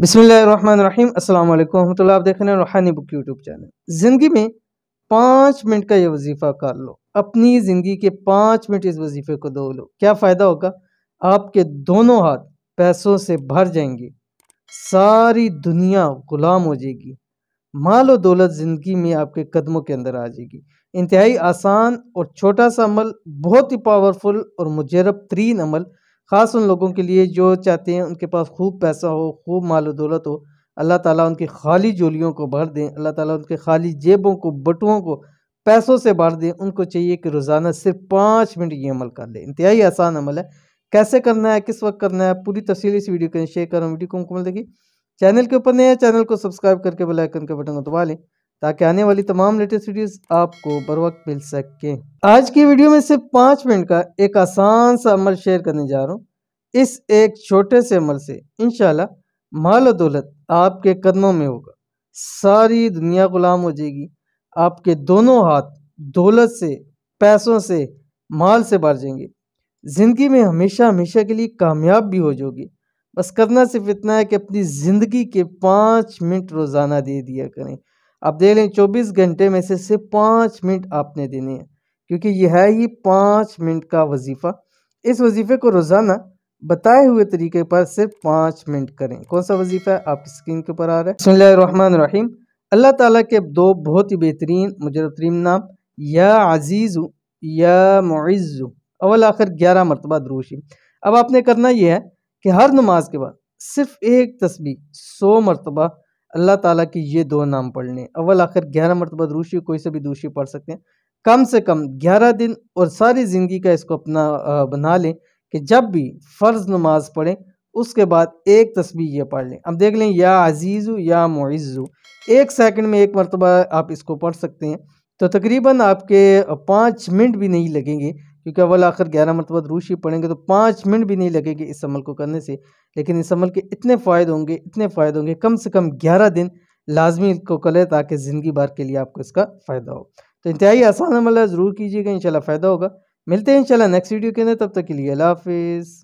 बिस्मिल्लाहिर्रहमानिर्रहीम अस्सलाम वालेकुम रहमतुल्लाह। आप देख रहे हैं रूहानी बुक यूट्यूब चैनल। ज़िंदगी में 5 मिनट का ये वजीफ़ा कर लो, अपनी ज़िंदगी के 5 मिनट इस वजीफ़े को दो लो। क्या फ़ायदा होगा? आपके दोनों हाथ पैसों से भर जाएंगे, सारी दुनिया गुलाम हो जाएगी, माल और दौलत ज़िंदगी में आपके कदमों के अंदर आ जाएगी। इंतहाई आसान और छोटा सा अमल, बहुत ही पावरफुल और मुजरब तरीन अमल, ख़ास उन लोगों के लिए जो चाहते हैं उनके पास खूब पैसा हो, खूब माल और दौलत हो। अल्लाह ताला उनकी खाली झोलियों को भर दें, अल्लाह ताला उनके खाली जेबों को, बटुओं को पैसों से भर दें। उनको चाहिए कि रोज़ाना सिर्फ 5 मिनट ये अमल कर लें। इंतहाई आसान अमल है। कैसे करना है, किस वक्त करना है, पूरी तफसील इस वीडियो को शेयर करूँ। वीडियो को मुकम्मल देखिए। चैनल के ऊपर नए हैं, चैनल को सब्सक्राइब करके बेल आइकन के बटन को दबा लें ताकि आने वाली तमाम लेटेस्ट वीडियोस आपको बर वक्त मिल सके। आज की वीडियो में सिर्फ 5 मिनट का एक आसान सा अमल शेयर करने जा रहा हूँ। इस एक छोटे से अमल से इंशाल्लाह माल और दौलत आपके कदमों में होगा, सारी दुनिया गुलाम हो जाएगी, आपके दोनों हाथ दौलत से, पैसों से, माल से भर जाएंगे, ज़िंदगी में हमेशा हमेशा के लिए कामयाब भी हो जाओगे। बस करना सिर्फ इतना है कि अपनी ज़िंदगी के 5 मिनट रोज़ाना दे दिया करें। आप देख लें 24 घंटे में से सिर्फ 5 मिनट आपने देने हैं, क्योंकि यह है ही 5 मिनट का वजीफ़ा। इस वजीफ़े को रोज़ाना बताए हुए तरीके पर सिर्फ 5 मिनट करें। कौन सा वजीफ़ा है आपकी स्क्रीन के ऊपर आ रहा है। बिस्मिल्लाहिर्रहमानिर्रहीम। अल्लाह ताला के दो बहुत ही बेहतरीन मुजरब तरीन नाम, या अजीज़ु या मुइज़्ज़ु, अव्वल आखिर 11 मरतबा दुरूद। अब आपने करना यह है कि हर नमाज के बाद सिर्फ एक तस्बीह 100 मरतबा अल्लाह ताला की ये दो नाम पढ़ने। अव्वल आखिर 11 मरतबा दुरूद, कोई से भी दुरूद पढ़ सकते हैं। कम से कम 11 दिन और सारी ज़िंदगी का इसको अपना बना लें कि जब भी फ़र्ज़ नमाज पढ़ें उसके बाद एक तस्बीह ये पढ़ लें। अब देख लें, या अजीज़ु या मुइज़्ज़ु, 1 सेकंड में 1 मरतबा आप इसको पढ़ सकते हैं। तो तकरीबन आपके 5 मिनट भी नहीं लगेंगे, क्योंकि अव्वल आखिर 11 मरतबा दुरूद शरीफ पढ़ेंगे तो 5 मिनट भी नहीं लगेंगे इस अमल को करने से। लेकिन इस अमल के इतने फ़ायदे होंगे, इतने फ़ायदे होंगे, कम से कम 11 दिन लाजमी इसको करें ताकि ज़िंदगी भर के लिए आपको इसका फ़ायदा हो। तो इंतहाई आसान अमल है, ज़रूर कीजिएगा, इंशाल्लाह फ़ायदा होगा। मिलते हैं इंशाल्लाह नेक्स्ट वीडियो के अंदर, तब तक के लिए अल्लाह हाफ़िज़।